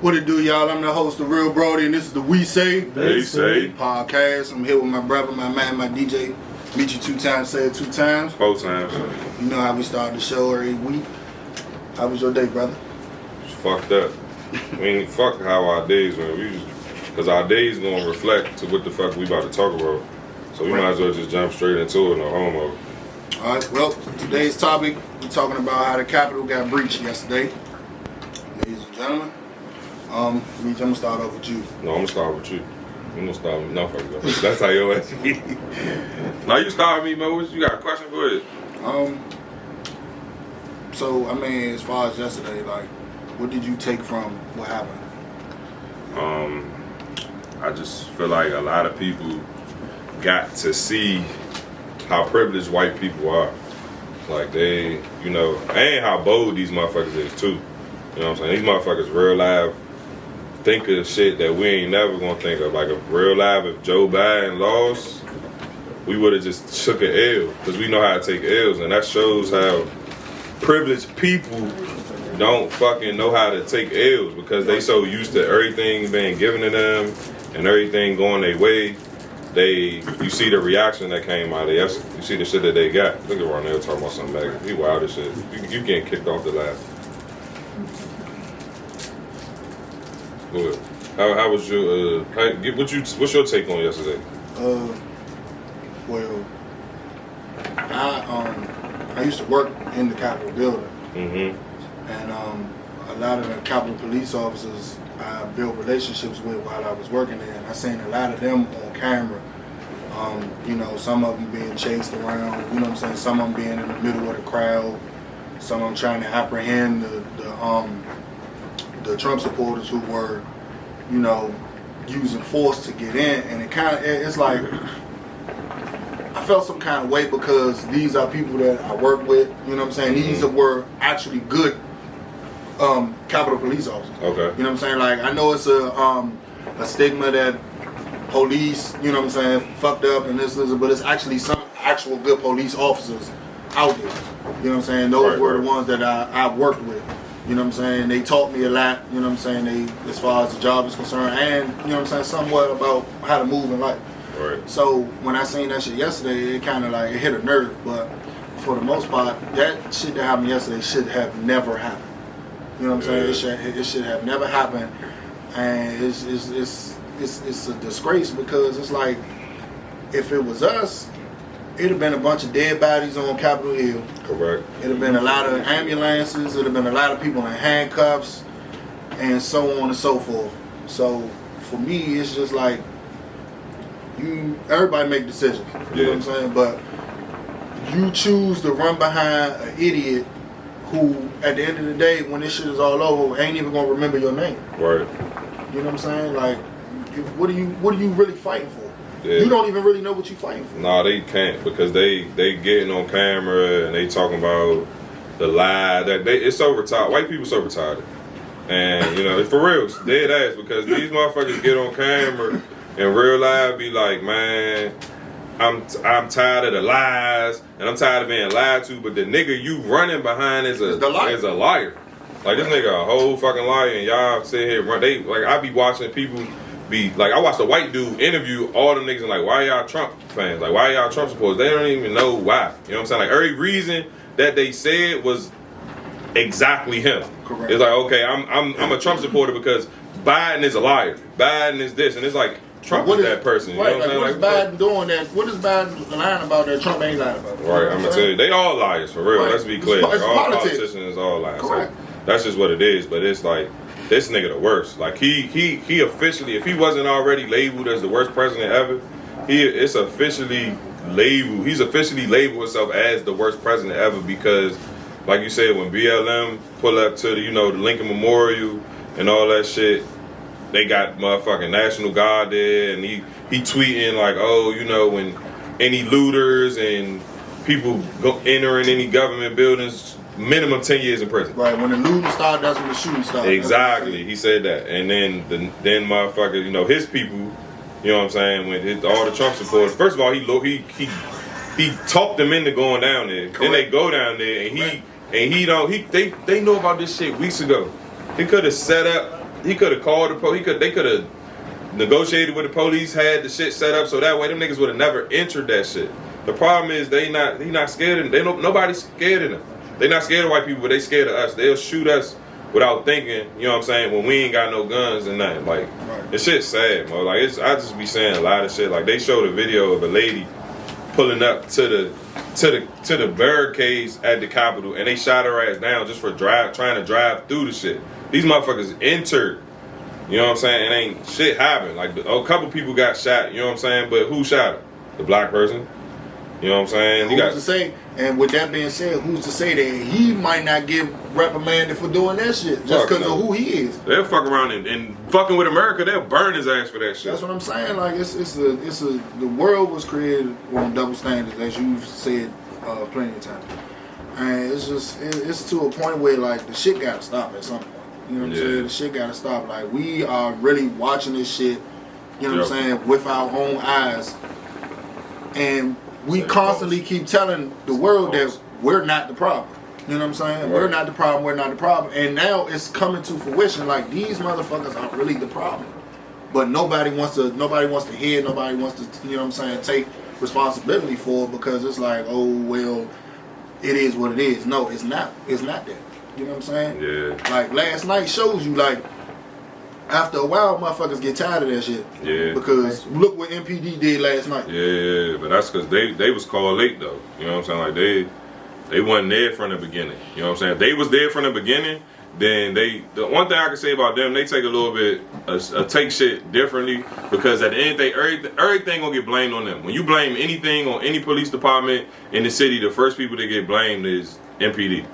What it do, y'all? I'm the host of Real Brody, and this is the We Say They Say podcast. I'm here with my brother, my man, my DJ. Meet you 2 times, say it 2 times. 4 times. You know how we start the show every week. How was your day, brother? It's fucked up. We ain't fuck how our days went. Because our days gonna reflect to what the fuck we about to talk about. So we might as well just jump straight into it, no homo. Alright, well, today's topic, we're talking about how the Capitol got breached yesterday. Ladies and gentlemen. Meech, I'm gonna start off with you. No, I'm gonna start with you. I'm gonna start with no fuck. That's how you ask me. Now you start with me, Mo. You got a question for it? So I mean, as far as yesterday, like, what did you take from what happened? I just feel like a lot of people got to see how privileged white people are. Like they, you know, and how bold these motherfuckers is too. You know what I'm saying? These motherfuckers real live think of shit that we ain't never gonna think of. Like, if real life, if Joe Biden lost, we would have just shook an L, because we know how to take L's, and that shows how privileged people don't fucking know how to take L's, because they so used to everything being given to them and everything going their way. You see the reaction that came out of it. You see the shit that they got. Look at Ronell talking about something back. He wild as shit. You getting kicked off the laugh. Good. How was your what's your take on yesterday? Well, I used to work in the Capitol building, and a lot of the Capitol police officers I built relationships with while I was working there, and I seen a lot of them on camera. You know, some of them being chased around. You know what I'm saying? Some of them being in the middle of the crowd. Some of them trying to apprehend the Trump supporters who were, you know, using force to get in, and it's like I felt some kind of way, because these are people that I work with. You know what I'm saying? These were actually good Capitol police officers. Okay. You know what I'm saying? Like, I know it's a stigma that police, you know what I'm saying, fucked up and this, but it's actually some actual good police officers out there. You know what I'm saying? Those were the ones that I worked with. You know what I'm saying? They taught me a lot, you know what I'm saying, as far as the job is concerned, and, you know what I'm saying, somewhat about how to move in life. Right. So when I seen that shit yesterday, it kind of like, it hit a nerve, but for the most part, that shit that happened yesterday should have never happened. You know what I'm saying? It should have never happened, and it's a disgrace, because it's like, if it was us, it'd have been a bunch of dead bodies on Capitol Hill. Correct. It'd have been a lot of ambulances. It'd have been a lot of people in handcuffs, and so on and so forth. So for me, it's just like, everybody make decisions. You know what I'm saying? But you choose to run behind an idiot who, at the end of the day, when this shit is all over, ain't even gonna remember your name. Right. You know what I'm saying? Like, what are you really fighting for? Yeah. You don't even really know what you're fighting for. Nah, they can't, because they getting on camera and they talking about the lie that it's so retarded. White people so retarded, and you know, for real, it's dead ass, because these motherfuckers get on camera in real life, be like, man, I'm tired of the lies, and I'm tired of being lied to. But the nigga you running behind is a liar. Like, this nigga a whole fucking liar, and y'all sit here run. I be watching people. I watched a white dude interview all them niggas and like, why y'all Trump fans? Like, why y'all Trump supporters? They don't even know why. You know what I'm saying? Like, every reason that they said was exactly him. Correct. It's like, okay, I'm a Trump supporter because Biden is a liar. Biden is this, and it's like, Trump is that person. Right, you know what is Biden doing that? What is Biden lying about that Trump ain't lying about? Right, I'm gonna tell you, they all liars, for real. Right. Let's be clear. It's all politics. Politicians is all liars. Correct. So that's just what it is. But it's like, this nigga the worst. Like, he officially, if he wasn't already labeled as the worst president ever, he's officially labeled himself as the worst president ever, because, like you said, when BLM pull up to the Lincoln Memorial and all that shit, they got motherfucking National Guard there, and he tweeting like, oh, when any looters and people go entering any government buildings, minimum 10 years in prison. Right, when the looting started, that's when the shooting started. Exactly, he said that. And then motherfucker, his people, you know what I'm saying, when all the Trump supporters, first of all, he talked them into going down there. Correct. Then they go down there, and they know about this shit weeks ago. He could have set up He could have called the police. They could have negotiated with the police, had the shit set up so that way them niggas would have never entered that shit. The problem is he not scared of them. Nobody's scared of them. They not scared of white people, but they scared of us. They'll shoot us without thinking, you know what I'm saying, when we ain't got no guns and nothing. Like, this shit's sad, bro. Like, I just be saying a lot of shit. Like, they showed a video of a lady pulling up to the barricades at the Capitol, and they shot her ass down just for trying to drive through the shit. These motherfuckers entered. You know what I'm saying? It ain't shit happened. Like, a couple people got shot, you know what I'm saying? But who shot her? The black person. You know what I'm saying? Who's to say? And with that being said, who's to say that he might not get reprimanded for doing that shit just because of who he is? They'll fuck around and fucking with America. They'll burn his ass for that shit. That's what I'm saying. Like the world was created on double standards, as you've said plenty of times. And it's to a point where like the shit gotta stop at some point. You know what I'm saying? The shit gotta stop. Like, we are really watching this shit, you know what I'm saying, with our own eyes. And we constantly keep telling the world that we're not the problem. You know what I'm saying? We're not the problem, we're not the problem. And now it's coming to fruition, like, these motherfuckers are really the problem. But nobody wants to hear, nobody wants to, you know what I'm saying, take responsibility for it, because it's like, oh, well, it is what it is. No, it's not that. You know what I'm saying? Yeah. Like, last night shows you, like, after a while, motherfuckers get tired of that shit. Yeah. Because look what MPD did last night. Yeah, but that's because they was called late, though. You know what I'm saying? Like, they wasn't there from the beginning. You know what I'm saying? If they was there from the beginning, then the one thing I can say about them, they take a little bit, take shit differently, because at the end of the day, everything gonna get blamed on them. When you blame anything on any police department in the city, the first people that get blamed is MPD.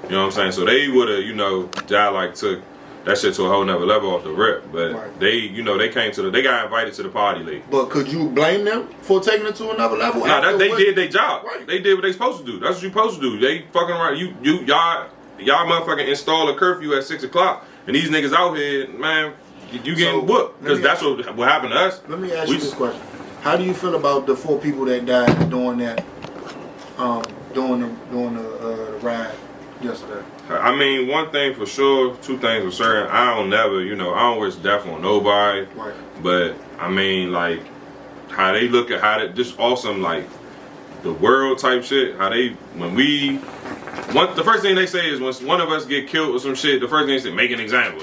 You know what I'm saying? So they would have, took that shit to a whole nother level off the rip. But they got invited to the party late. But could you blame them for taking it to another level? No, they did their job. Right. They did what they supposed to do. That's what you supposed to do. They fucking right. Y'all motherfucking install a curfew at 6 o'clock, and these niggas out here, man, you getting whooped, because that's what happened to us. Let me ask you this question: how do you feel about the 4 people that died during that, during the ride yesterday? I mean, one thing for sure, 2 things for certain. I don't wish death on nobody. Right. But I mean, like, how they look at just awesome, like, the world type shit. The first thing they say is when one of us get killed or some shit, the first thing they say, make an example.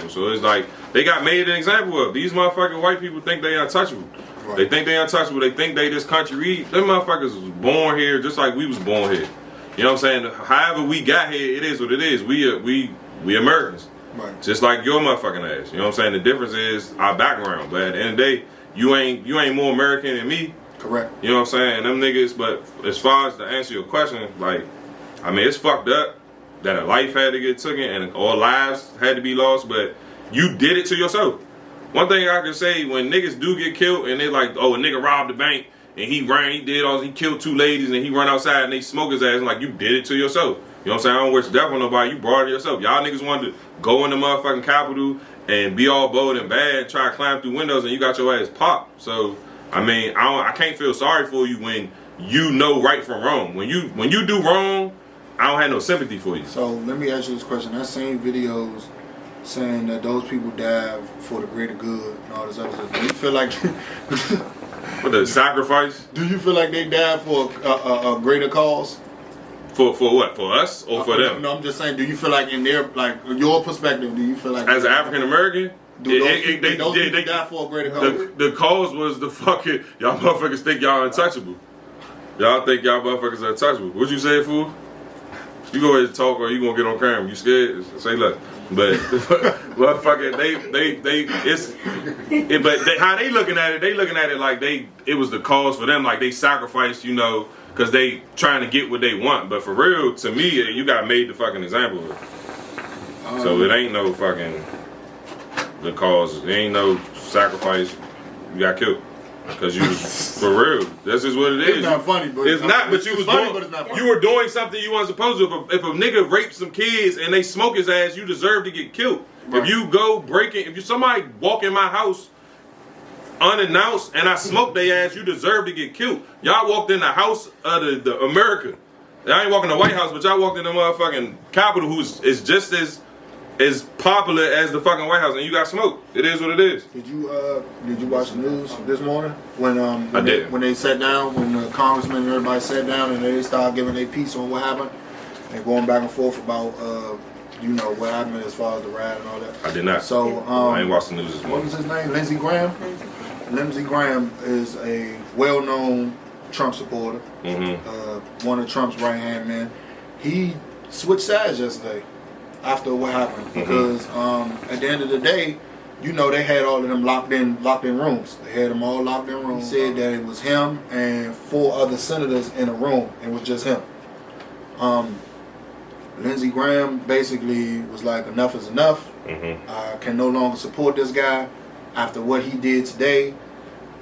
So it's like, they got made an example of. These motherfucking white people think they untouchable. Right. They think they untouchable. They think they this country. Them motherfuckers was born here just like we was born here. You know what I'm saying? However we got here, it is what it is. We Americans. Right. Just like your motherfucking ass. You know what I'm saying? The difference is our background. But at the end of the day, you ain't more American than me. Correct. You know what I'm saying? Them niggas, but as far as to answer your question, like, I mean, it's fucked up that a life had to get taken and all lives had to be lost, but you did it to yourself. One thing I can say, when niggas do get killed and they like, oh, a nigga robbed the bank and he killed 2 ladies and he run outside and they smoke his ass, and like, you did it to yourself. You know what I'm saying? I don't wish death on nobody. You brought it yourself. Y'all niggas wanted to go in the motherfucking Capitol and be all bold and bad and try to climb through windows, and you got your ass popped. So, I mean, I can't feel sorry for you when you know right from wrong. When you do wrong, I don't have no sympathy for you. So let me ask you this question. I've seen videos saying that those people died for the greater good and all this other stuff. Do you feel like for the sacrifice? Do you feel like they died for a greater cause? For what? For us or for them? No, I'm just saying. Do you feel like in their your perspective? Do you feel like as an African American? They die for a greater cause? The cause was the fucking, y'all motherfuckers think y'all untouchable. Y'all think y'all motherfuckers are untouchable. What you say, fool? You go ahead and talk, or you gonna get on camera. You scared? Say look. But motherfucker, how they looking at it? They looking at it like it was the cause for them. Like they sacrificed, because they trying to get what they want. But for real, to me, you got made the fucking example of it. So it ain't no fucking the cause. It ain't no sacrifice. You got killed because you was for real. This is what it is. It's not funny, but it's not. But you was funny, but it's not funny. You were doing something you weren't supposed to. If a nigga raped some kids and they smoke his ass, you deserve to get killed. Right. If you go breaking, if somebody walk in my house unannounced and I smoke their ass, you deserve to get killed. Y'all walked in the house of the America. I ain't walking in the White House, but y'all walked in the motherfucking Capitol, is just as as popular as the fucking White House, and you got smoke. It is what it is. Did you watch the news this morning when I did. When they sat down, when the congressmen and everybody sat down and they started giving their piece on what happened and going back and forth about what happened as far as the riot and all that. I did not. So I ain't watched the news this what morning. was his name? Lindsey Graham. Lindsey Graham is a well-known Trump supporter. One of Trump's right-hand men. He switched sides yesterday after what happened because at the end of the day, they had all of them locked in rooms. They had them all locked in rooms. He said that it was him and 4 other senators in a room. It was just him. Lindsey Graham basically was like, enough is enough. I can no longer support this guy after what he did today.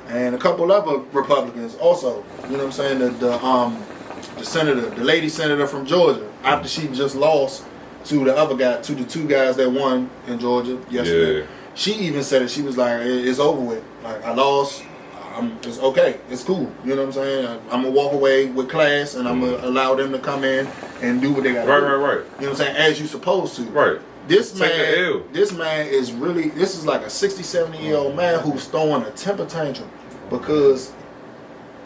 And a couple other Republicans also, the senator, the lady senator from Georgia, after she just lost to the other guy, to the 2 guys that won in Georgia yesterday. Yeah. She even said it. She was like, it's over with. Like, I lost. It's okay. It's cool. You know what I'm saying? I'm going to walk away with class and I'm going to allow them to come in and do what they got to do. Right. You know what I'm saying? As you supposed to. Right. This man is really, this is like a 60, 70-year-old man who's throwing a temper tantrum because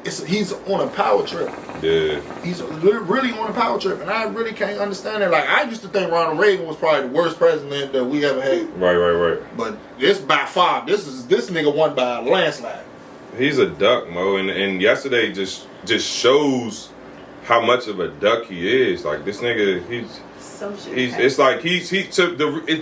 he's on a power trip. Yeah. He's really on a power trip, and I really can't understand that. Like, I used to think Ronald Reagan was probably the worst president that we ever had. Right. But this by far, this nigga won by a landslide. He's a duck, Mo, and yesterday just shows how much of a duck he is. Like, this nigga, it's like he took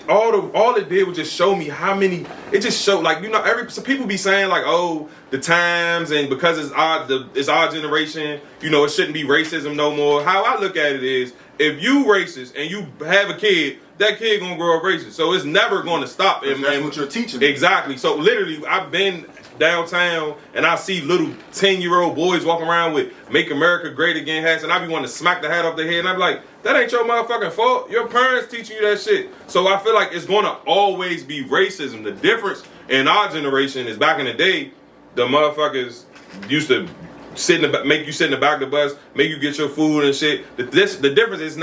all it did was just show me how many. It just showed, like, so people be saying like, oh, the times, and because it's our generation, it shouldn't be racism no more. How I look at it is, if you racist and you have a kid, that kid gonna grow up racist. So it's never gonna stop. And that's what you're teaching. Exactly. So literally, I've been downtown and I see little 10-year-old boys walking around with "Make America Great Again" hats, and I be wanting to smack the hat off their head, and I be like, that ain't your motherfucking fault. Your parents teaching you that shit. So I feel like it's gonna always be racism. The difference in our generation is, back in the day, the motherfuckers used to make you sit in the back of the bus, make you get your food and shit. The difference is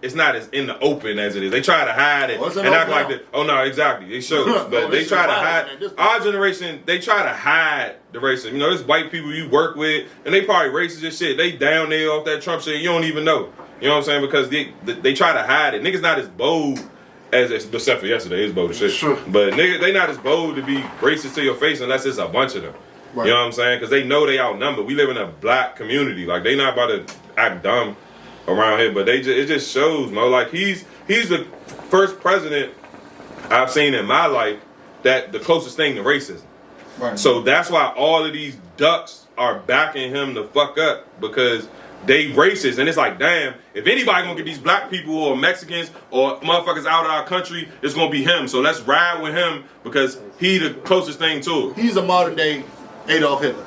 it's not as in the open as it is. They try to hide it and act like that. Oh no, exactly. It shows, but they try to hide. Our generation, they try to hide the racism. There's white people you work with, and they probably racist and shit. They down there off that Trump shit. You don't even know. You know what I'm saying? Because they try to hide it. Niggas not as bold as, except for yesterday, it's bold as shit. Sure. But niggas, they not as bold to be racist to your face unless it's a bunch of them. Right. You know what I'm saying? Because they know they outnumbered. We live in a black community. Like, they not about to act dumb around here, but it just shows, Mo. Like, he's the first president I've seen in my life that the closest thing to racism. Right. So that's why all of these ducks are backing him the fuck up, because they racist. And it's like, damn, if anybody gonna get these black people or Mexicans or motherfuckers out of our country, it's gonna be him. So let's ride with him because he the closest thing to it. He's a modern day Adolf Hitler.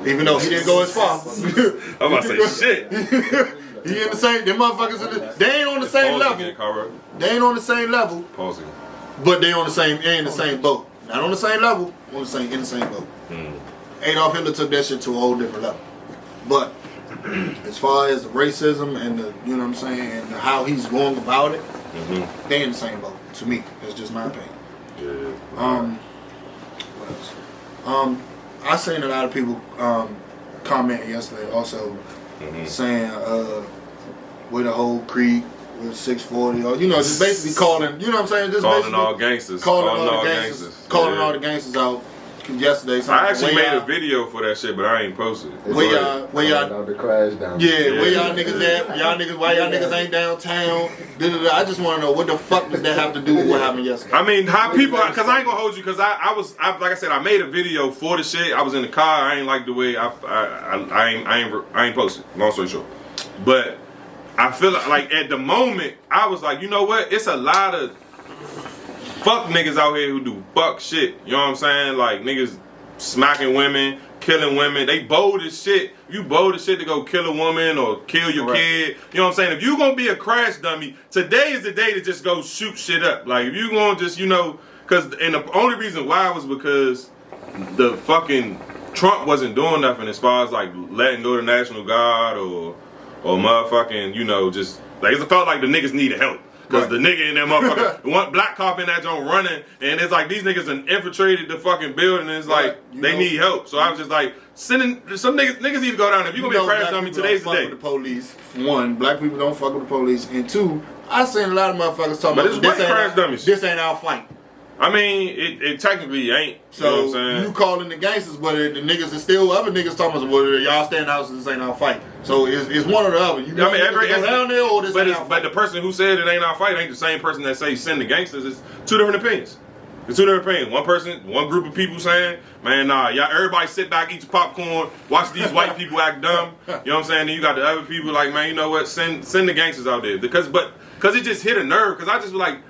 Even though he didn't go as far. I'm about to say shit. He in the same, them motherfuckers, they ain't on the same level. Again, they ain't on the same level. Pausing. But they on the same, in the same boat. Not on the same level, in the same boat. Adolf Hitler took that shit to a whole different level. But as far as the racism and the, you know what I'm saying, and how he's going about it, they in the same boat. To me, that's just my opinion. Yeah. What else? I seen a lot of people comment yesterday also saying with the whole Creek with 640, or just basically calling, you know what I'm saying, just calling all gangsters, calling all the gangsters out. Yesterday, I actually made a video for that shit, but I ain't posted it. Where y'all the crash down? Where y'all niggas at? Why y'all niggas ain't downtown? I just want to know, what the fuck does that have to do with what happened yesterday? I mean, how people? Because I ain't gonna hold you. Because I like I said, I made a video for the shit. I was in the car. I ain't like the way I ain't posted. Long story short, but I feel like at the moment I was like, you know what? It's a lot of fuck niggas out here who do fuck shit. You know what I'm saying? Like, niggas smacking women, killing women. They bold as shit. You bold as shit to go kill a woman or kill your kid. You know what I'm saying? If you gonna be a crash dummy, today is the day to just go shoot shit up. Like, if you gonna just, because, and the only reason why was because the fucking Trump wasn't doing nothing as far as like letting go the National Guard or motherfucking, just like, it felt like the niggas needed help. Because the nigga in that motherfucker, one black cop in that joint running, and it's like these niggas done infiltrated the fucking building, and it's like they need help. So I was just like, sending some niggas need to go down. If you gonna be a crash dummy, today's the day. The police. One, black people don't fuck with the police, and two, I seen a lot of motherfuckers talking but about this crash dummies. This ain't our fight. I mean, it technically ain't. So you know what I'm saying? You calling the gangsters, but the niggas is still other niggas talking about, well, y'all stand out, so this ain't our fight. So it's one or the other. You I mean, go down there, or this ain't our fight. But the person who said it ain't our fight ain't the same person that say send the gangsters. It's two different opinions. It's two different opinions. One person, one group of people saying, man, nah, y'all, everybody sit back, eat your popcorn, watch these white people act dumb. You know what I'm saying? Then you got the other people like, man, you know what? Send the gangsters out there because it just hit a nerve. Because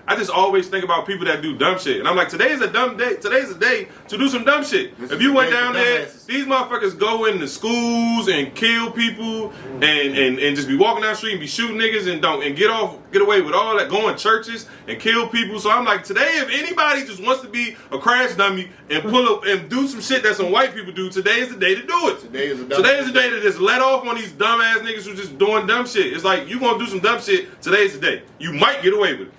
I just always think about people that do dumb shit, and I'm like, today's a dumb day. Today's a day to do some dumb shit. If you went down there, these motherfuckers go into schools and kill people and just be walking down the street and be shooting niggas and get away with all that, going to churches and kill people. So I'm like, today, if anybody just wants to be a crash dummy and pull up and do some shit that some white people do, today is the day to do it. Today is the day to just let off on these dumb ass niggas who just doing dumb shit. It's like, you gonna do some dumb shit, today's the day. You might get away with it.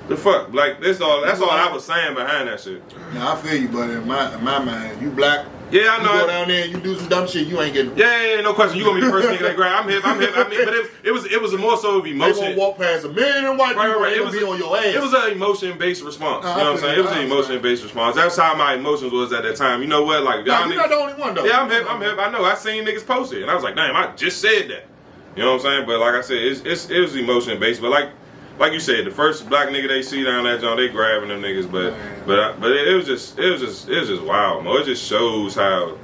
The fuck? Like, that's all I was saying behind that shit. Now, I feel you, but in my mind, you black. Yeah, I know. You go down there and you do some dumb shit, you ain't getting. Yeah, no question. You gonna be the first nigga that grab. I'm hip. I mean, but it was more so of emotion. They gonna walk past a million white people. Right. It was be on your ass. It was an emotion-based response. You know what I'm saying? It was an emotion-based response. That's how my emotions was at that time. You know what? Like, you're not the only one though. Yeah, I'm hip. I know. I seen niggas post it, and I was like, damn, I just said that. You know what I'm saying? But like I said, it was emotion-based. But like you said, the first black nigga they see down that joint, they grabbing them niggas. But it was just wild, man. It just shows how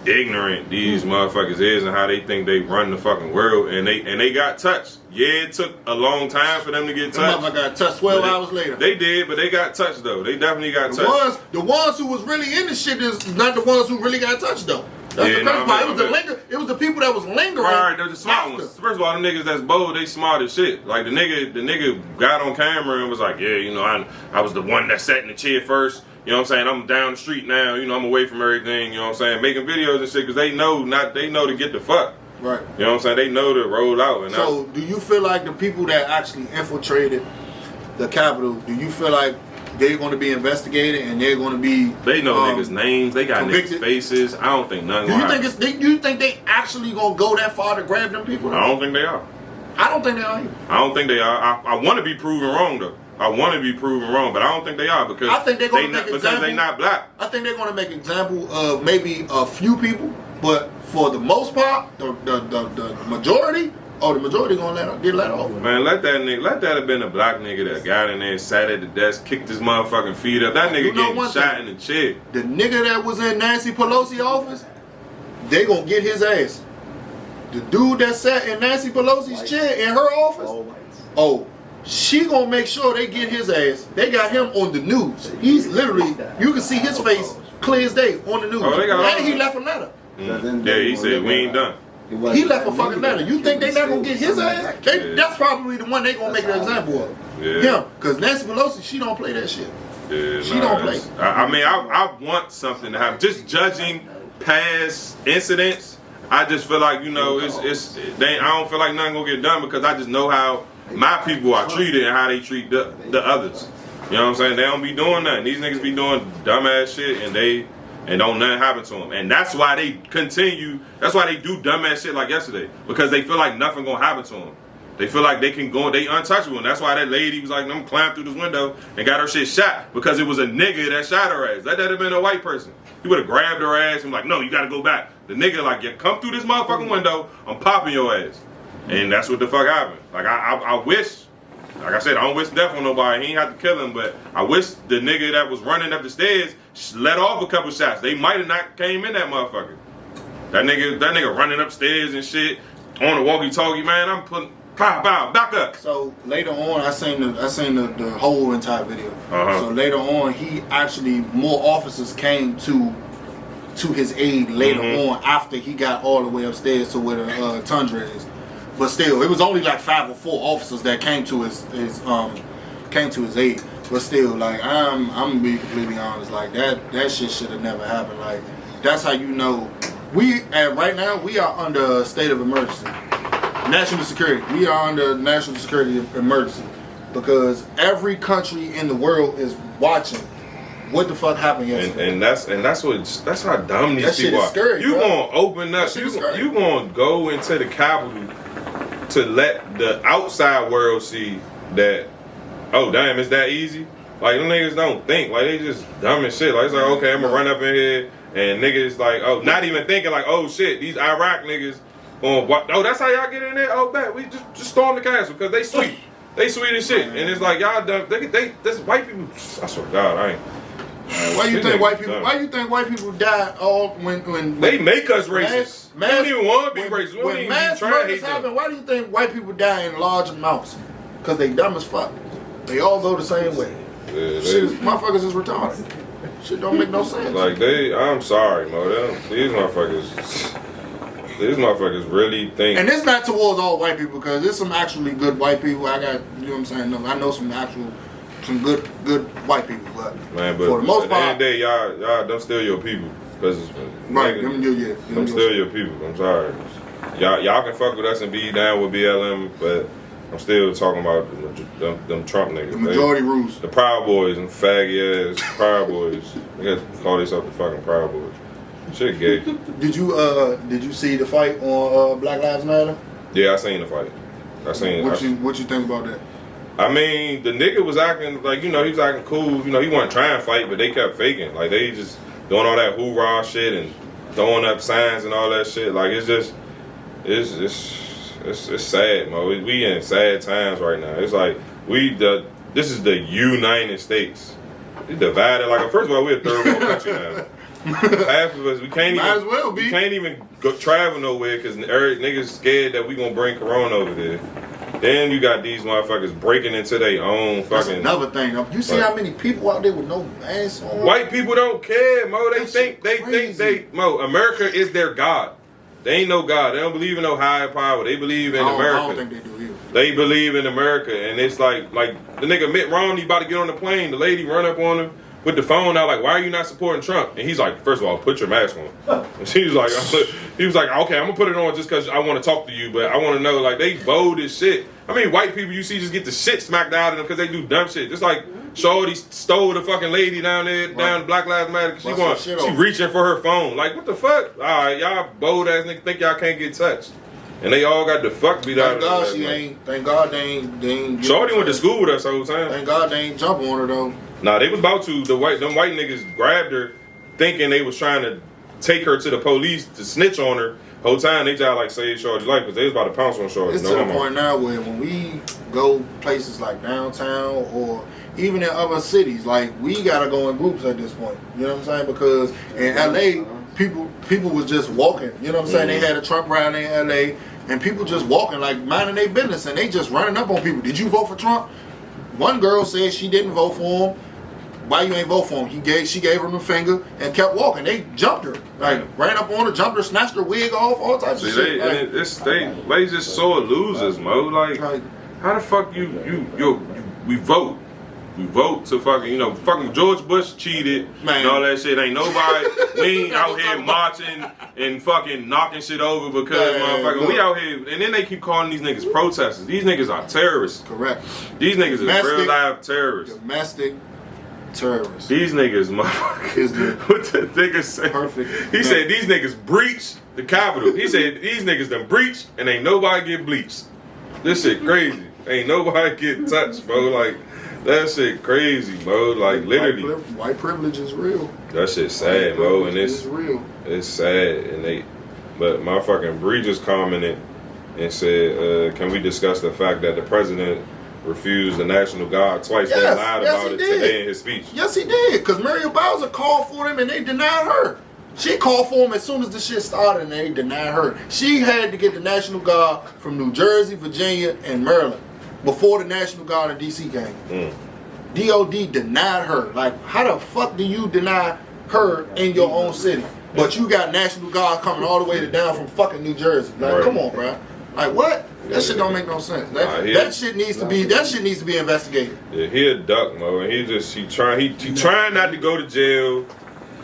ignorant these motherfuckers is and how they think they run the fucking world, and they got touched. Yeah, it took a long time for them to get touched. Motherfucker got touched 12 hours later. They did, but they got touched though. They definitely got touched. The ones who was really in the shit is not the ones who really got touched though. That's the crazy part. It was the people that was lingering. Right, they're the smart ones. First of all, them niggas that's bold, they smart as shit. Like the nigga got on camera and was like, yeah, you know, I was the one that sat in the chair first. You know what I'm saying? I'm down the street now. You know, I'm away from everything. You know what I'm saying? Making videos and shit because they know to get the fuck. Right. You know what I'm saying? They know to roll out. And so, do you feel like the people that actually infiltrated the Capitol, do you feel like they're going to be investigated and they're going to be? They know niggas' names. They got convicted? Niggas' faces. I don't think nothing. You think they actually going to go that far to grab them people? I don't think they are. I don't think they are either. I don't think they are. I want to be proven wrong though. I want to be proven wrong, but I don't think they are because I think they're going to make because they not black. I think they're going to make example of maybe a few people, but for the most part, the majority, the majority gonna get let off. Man, let that have been a black nigga that got in there, sat at the desk, kicked his motherfucking feet up. That nigga getting shot in the chair. The nigga that was in Nancy Pelosi's office, they gonna get his ass. The dude that sat in Nancy Pelosi's chair in her office, she gonna make sure they get his ass. They got him on the news. He's literally, you can see his face clear as day on the news. And he left a letter. Yeah, he said we ain't done. He left a fucking letter. You think they not gonna get his ass? That's probably the one they gonna make an example of. Him, because Nancy Pelosi, she don't play that shit. Yeah, she don't play. I mean, I want something to happen. Just judging past incidents, I just feel like, you know, I don't feel like nothing gonna get done because I just know how my people are treated and how they treat the others. You know what I'm saying? They don't be doing nothing. These niggas be doing dumbass shit and don't nothing happen to them. And that's why they continue. That's why they do dumbass shit like yesterday, because they feel like nothing gonna happen to them. They feel like they can go, they untouchable. And that's why that lady was like, I'm climbed through this window and got her shit shot, because it was a nigga that shot her ass. That have been a white person. He would have grabbed her ass and like, no, you gotta go back. The nigga like, yeah, come through this motherfucking window, I'm popping your ass. And that's what the fuck happened. Like I wish, like I said, I don't wish death on nobody. He ain't have to kill him, but I wish the nigga that was running up the stairs let off a couple shots. They might have not came in that motherfucker. That nigga running upstairs and shit on the walkie-talkie, man. I'm putting pow, back up. So later on, I seen the whole entire video. So later on, he actually more officers came to his aid later on after he got all the way upstairs to where the Tundra is. But still, it was only like 5 or 4 officers that came to his aid. But still, like I'm gonna be completely honest, like that shit should have never happened. Like that's how you know right now we are under a state of emergency. You national security. We are under national security emergency because every country in the world is watching what the fuck happened yesterday. And that's how dumb these people are. Scary, you bro. gonna open up, you gonna go into the Capitol to let the outside world see that, oh damn, it's that easy? Like, them niggas don't think. Like, they just dumb as shit. Like, it's like, okay, I'm gonna run up in here, and niggas like, oh, not even thinking like, oh shit, these Iraq niggas, oh, that's how y'all get in there? Oh, bet, we just storm the castle, because they sweet. They sweet as shit. And it's like, y'all dumb, this white people, I swear to God, I ain't. Why you think white people? Why you think white people die all when they make us racist? We don't even want to be racist. When mass murders happen, why do you think white people die in large amounts? Because they dumb as fuck. They all go the same way. Yeah, motherfuckers is retarded. Shit don't make no sense. Like I'm sorry, Mo. These motherfuckers really think. And it's not towards all white people because there's some actually good white people. I got, you know what I'm saying? No, I know some good white people, but for the most part, at the end of the day, y'all don't steal your people, cause right, them steal your people. I'm sorry, y'all can fuck with us and be down with BLM, but I'm still talking about them Trump niggas. The majority rules. The Proud Boys and faggy ass Proud Boys. They got to call themselves the fucking Proud Boys. Shit gay. Did you see the fight on Black Lives Matter? Yeah, I seen the fight. What you think about that? I mean, the nigga was acting like, he was acting cool. He wasn't trying to fight, but they kept faking. Like, they just doing all that hoorah shit and throwing up signs and all that shit. Like, it's sad, Mo. We in sad times right now. It's like, this is the United States. It's divided. Like, first of all, we're a third world country now. Half of us, we can't even go travel nowhere because niggas scared that we gonna bring corona over there. Then you got these motherfuckers breaking into their own fucking. That's another thing. You see how many people out there with no masks on? White people don't care, Mo. They think Mo, America is their God. They ain't no God. They don't believe in no higher power. They believe in America. I don't think they do either. They believe in America, and it's like the nigga Mitt Romney about to get on the plane. The lady run up on him with the phone out, like, why are you not supporting Trump? And he's like, first of all, put your mask on. And he was like, okay, I'm gonna put it on just because I want to talk to you, but I want to know, like, they bold as shit. I mean, white people you see just get the shit smacked out of them because they do dumb shit. Just like Shorty stole the fucking lady down there, down Black Lives Matter. She reaching for her phone. Like, what the fuck? All right, y'all bold ass niggas think y'all can't get touched. And they all got the fuck beat out of them. Thank God they ain't. Shorty went to school with us the whole time. Thank God they ain't jump on her though. Nah, they was about to. Them white niggas grabbed her, thinking they was trying to take her to the police to snitch on her. Whole time they tried like save Shorty's life because they was about to pounce on Shorty. It's to the point now where when we go places like downtown or even in other cities, like we gotta go in groups at this point. You know what I'm saying? Because in LA, people was just walking. You know what I'm saying? They had a Trump rally in LA, and people just walking like minding their business, and they just running up on people. Did you vote for Trump? One girl said she didn't vote for him. Why you ain't vote for him? She gave him the finger and kept walking. They jumped her, ran up on her, jumped her, snatched her wig off, all types of shit. They just sore losers, Mo. Like, how the fuck we vote? We vote to fucking George Bush cheated and all that shit. Ain't nobody, we ain't out here marching and fucking knocking shit over because motherfucker, we out here, and then they keep calling these niggas protesters. These niggas are terrorists. Correct. These niggas is real live terrorists. Domestic terrorists. These niggas, motherfucker. What the nigga say? Perfect. He said these niggas breached the Capitol. He said these niggas done breached and ain't nobody get bleached. This shit crazy. Ain't nobody get touched, bro. Like, that shit crazy, bro. Like, literally. White privilege is real. That shit sad, bro. And it's real. It's sad. But my fucking Bree just commented and said, can we discuss the fact that the president refused the National Guard twice? They lied about it today in his speech. Yes, he did. Because Muriel Bowser called for them and they denied her. She called for them as soon as the shit started and they denied her. She had to get the National Guard from New Jersey, Virginia, and Maryland before the National Guard in D.C. came. DOD denied her. Like, how the fuck do you deny her in your own city? But you got National Guard coming all the way down from fucking New Jersey. Like, come on, bro. Like, what? That shit don't make no sense. That shit needs to be investigated. Yeah, he a duck, Mo, and he trying not to go to jail.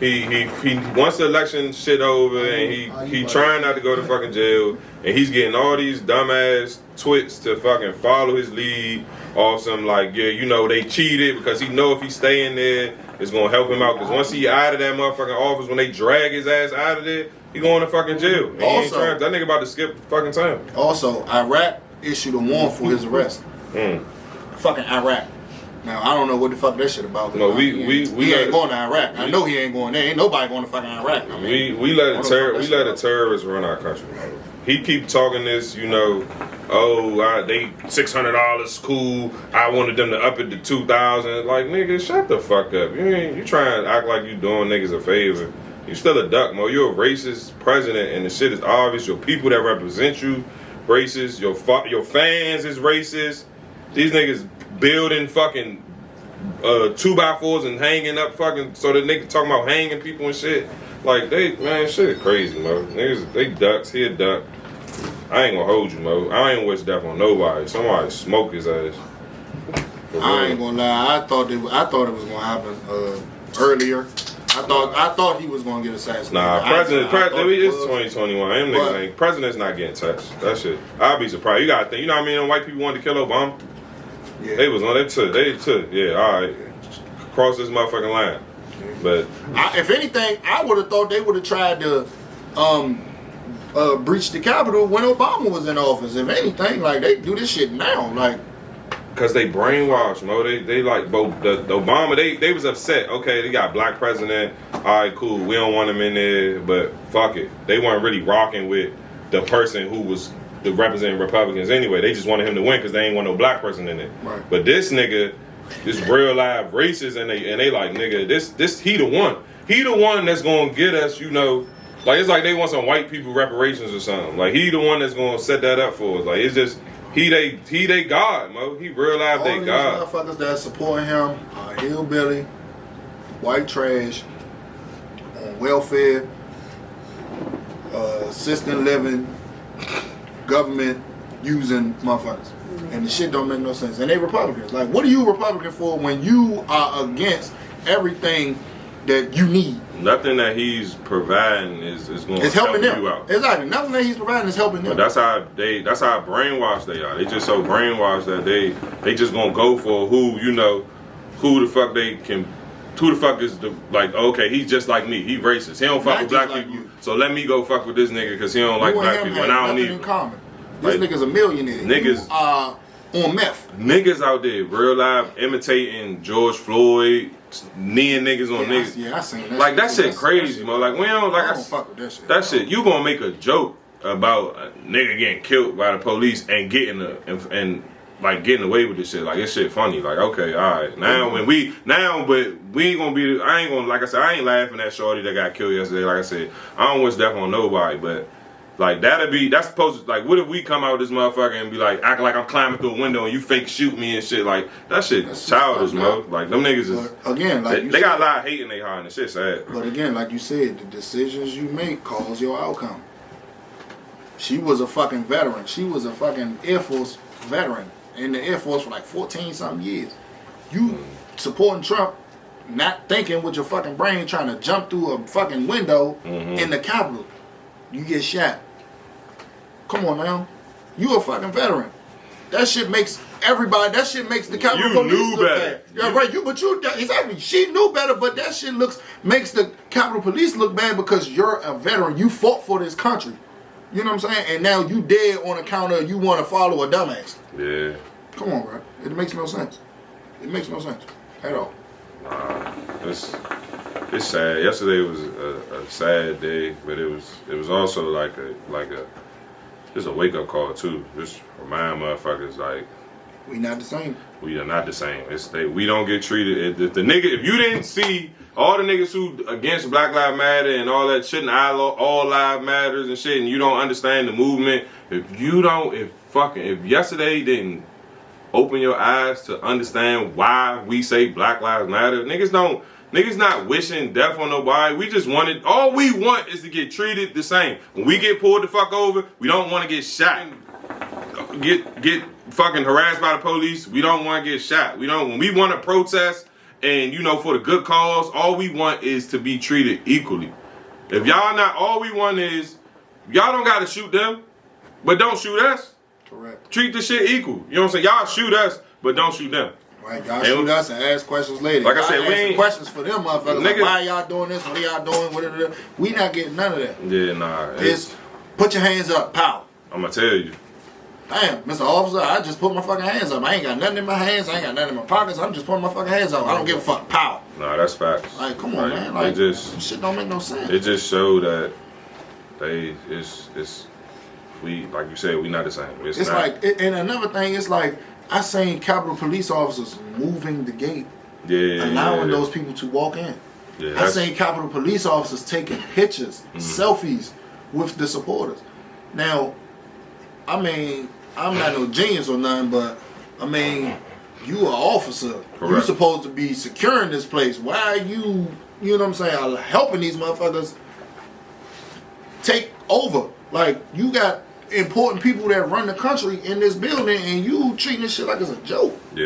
He wants the election shit over, and he trying not to go to fucking jail, and he's getting all these dumbass twits to fucking follow his lead off some like, yeah, you know, they cheated because he know if he stay in there, it's gonna help him out. Because once he out of that motherfucking office, when they drag his ass out of there, he going to fucking jail. And Also, that nigga about to skip fucking time. Also, Iraq issued a warrant for his arrest. Fucking Iraq. Now I don't know what the fuck that shit about. No, we ain't going to Iraq. I know he ain't going there. Ain't nobody going to fucking Iraq. I mean, we let a terrorist run our country. He keep talking this, you know. They $600 cool. I wanted them to up it to $2,000. Like, nigga, shut the fuck up. You trying to act like you doing niggas a favor. You still a duck, Mo. You're a racist president, and the shit is obvious. Your people that represent you, racist. Your fans is racist. These niggas building fucking 2x4s and hanging up fucking so that niggas talking about hanging people and shit. Like shit crazy, Mo. Niggas, they ducks. He a duck. I ain't gonna hold you, Mo. I ain't wish death on nobody. Somebody smoke his ass. I ain't gonna lie. I thought it was gonna happen earlier. I thought he was gonna get assassinated. Nah, it's 2021. President's not getting touched. That shit. I'd be surprised. You gotta think. You know what I mean? White people wanted to kill Obama. Yeah. They was on. They took. Yeah, all right. Cross this motherfucking line. But if anything, I would have thought they would have tried to breach the Capitol when Obama was in office. If anything, like they do this shit now, like. Cause they brainwashed, Mo. They like both the Obama. They was upset. Okay, they got black president. All right, cool. We don't want him in there, but fuck it. They weren't really rocking with the person who was representing Republicans anyway. They just wanted him to win because they ain't want no black person in it. Right. But this nigga, this real live racist, and they like, nigga, this he the one. He the one that's gonna get us, you know. Like it's like they want some white people reparations or something. Like he the one that's gonna set that up for us. Like it's just. He they God, Mo. He real life they God. All these motherfuckers that supporting him are hillbilly, white trash, on welfare, assisted living, government using motherfuckers. And the shit don't make no sense. And they Republicans. Like, what are you Republican for when you are against everything that you need? Nothing that he's providing is going to help them. You out. Exactly. Nothing that he's providing is helping them. But that's how brainwashed they are. They just so brainwashed that they just gonna go for who the fuck is the like. Okay, he's just like me. He racist. He don't fuck with black people. You. So let me go fuck with this nigga because he don't like black people. And I don't need. In common. This nigga's a millionaire. Niggas are on meth. Niggas out there, real life, imitating George Floyd. Kneeing niggas on niggas. I seen that. Like that shit crazy, man. Like we don't like I don't fuck with that shit. That shit, you gonna make a joke about a nigga getting killed by the police and getting away with this shit. Like this shit funny. Like okay, all right. But we ain't gonna be. I ain't gonna like I said. I ain't laughing at shorty that got killed yesterday. Like I said, I don't wish death on nobody, but. Like that's supposed to like what if we come out with this motherfucker and be like act like I'm climbing through a window and you fake shoot me and shit like that shit childish, Mo. Like them niggas is again like they got a lot of hate in their heart and the shit sad. But again, like you said, the decisions you make cause your outcome. She was a fucking veteran. She was a fucking Air Force veteran in the Air Force for like 14 something years. You supporting Trump, not thinking with your fucking brain, trying to jump through a fucking window in the Capitol. You get shot. Come on now. You a fucking veteran. That shit makes everybody, that shit makes the Capitol Police look bad. Yeah, right. Exactly. She knew better, but that shit makes the Capitol Police look bad because you're a veteran. You fought for this country. You know what I'm saying? And now you dead on account of you want to follow a dumbass. Yeah. Come on, bro. It makes no sense. It makes no sense at all. It's sad. Yesterday was a sad day, but it was also like just a wake up call too. Just remind motherfuckers like we not the same. We are not the same. We don't get treated. If you didn't see all the niggas who against Black Lives Matter and all that shit and all lives matters and shit, and you don't understand the movement. If yesterday didn't open your eyes to understand why we say Black Lives Matter, niggas not wishing death on nobody. All we want is to get treated the same. When we get pulled the fuck over, we don't want to get shot. Get fucking harassed by the police. We don't want to get shot. When we want to protest and you know, for the good cause, all we want is to be treated equally. If y'all not, all we want is y'all don't gotta shoot them, but don't shoot us. Correct. Treat the shit equal. You know what I'm saying? Y'all shoot us, but don't shoot them. Right, y'all shoot us and ask questions later. Like I said, we ain't questions for them motherfuckers. Like, why y'all doing this? What are y'all doing? Whatever. We not getting none of that. Yeah, nah. It's put your hands up, pow. I'm gonna tell you. Damn, Mr. Officer, I just put my fucking hands up. I ain't got nothing in my hands. I ain't got nothing in my pockets. I'm just putting my fucking hands up. I don't give a fuck. Pow. Nah, that's facts. Like, come on, man. Like, just shit don't make no sense. It just showed that we, like you said, we not the same. It's not. Like, and another thing, it's like, I seen Capitol Police officers moving the gate. Yeah. Allowing those people to walk in. Yeah, I seen Capitol Police officers taking pictures, selfies with the supporters. Now, I mean, I'm not no genius or nothing, but I mean, you an officer. Correct. You supposed to be securing this place. Why are you know what I'm saying, helping these motherfuckers take over? Like, you got important people that run the country in this building, and you treating this shit like it's a joke. Yeah.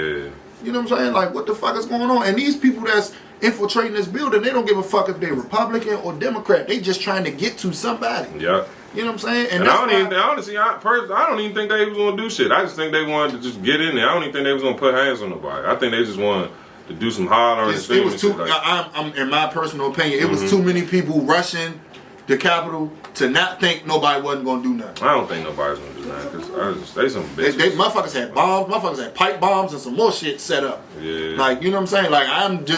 You know what I'm saying? Like, what the fuck is going on? And these people that's infiltrating this building, they don't give a fuck if they're Republican or Democrat. They just trying to get to somebody. Yeah. You know what I'm saying? And I don't even think they was gonna do shit. I just think they wanted to just get in there. I don't even think they was gonna put hands on nobody. I think they just wanted to do some hollering and It was too. like. I'm in my personal opinion, it was too many people rushing the Capitol to not think nobody wasn't gonna do nothing. I don't think nobody's gonna do nothing because they some bitches. They motherfuckers had bombs, motherfuckers had pipe bombs and some more shit set up. Yeah. Like, you know what I'm saying? Like,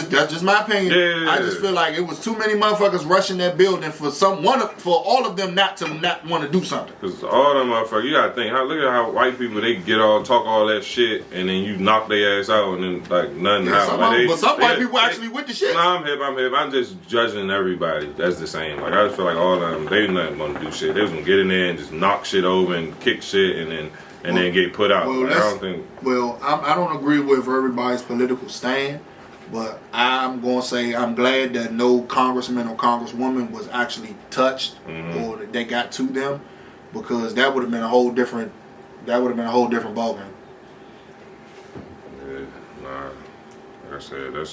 that's just my opinion. Yeah. I just feel like it was too many motherfuckers rushing that building for all of them not want to do something. Because all them motherfuckers, you gotta think, look at how white people, they talk all that shit, and then you knock their ass out, and then like nothing happens. But some white people actually with the shit. Nah, I'm hip. I'm just judging everybody. That's the same. Like, I just feel like all of them, they not gonna do shit. They was gonna get in there and just knock shit over and kick shit, and then get put out. Well, like, I don't think. Well, I don't agree with everybody's political stand, but I'm gonna say I'm glad that no congressman or congresswoman was actually touched or that they got to them, because that would have been a whole different ballgame. Yeah, nah. Like I said,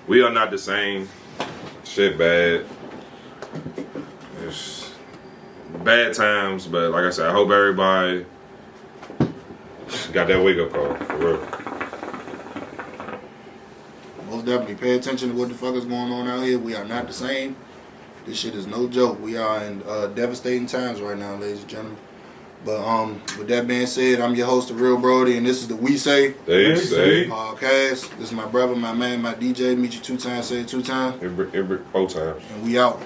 we are not the same. Shit bad. It's bad times, but like I said, I hope everybody got that wake up call, for real. Most definitely pay attention to what the fuck is going on out here. We are not the same. This shit is no joke. We are in devastating times right now, ladies and gentlemen. But with that being said, I'm your host, The Real Brody, and this is the We Say They Say podcast. This is my brother, my man, my DJ. Meet you 2 times, say it 2 times. Every 4 times. And we out.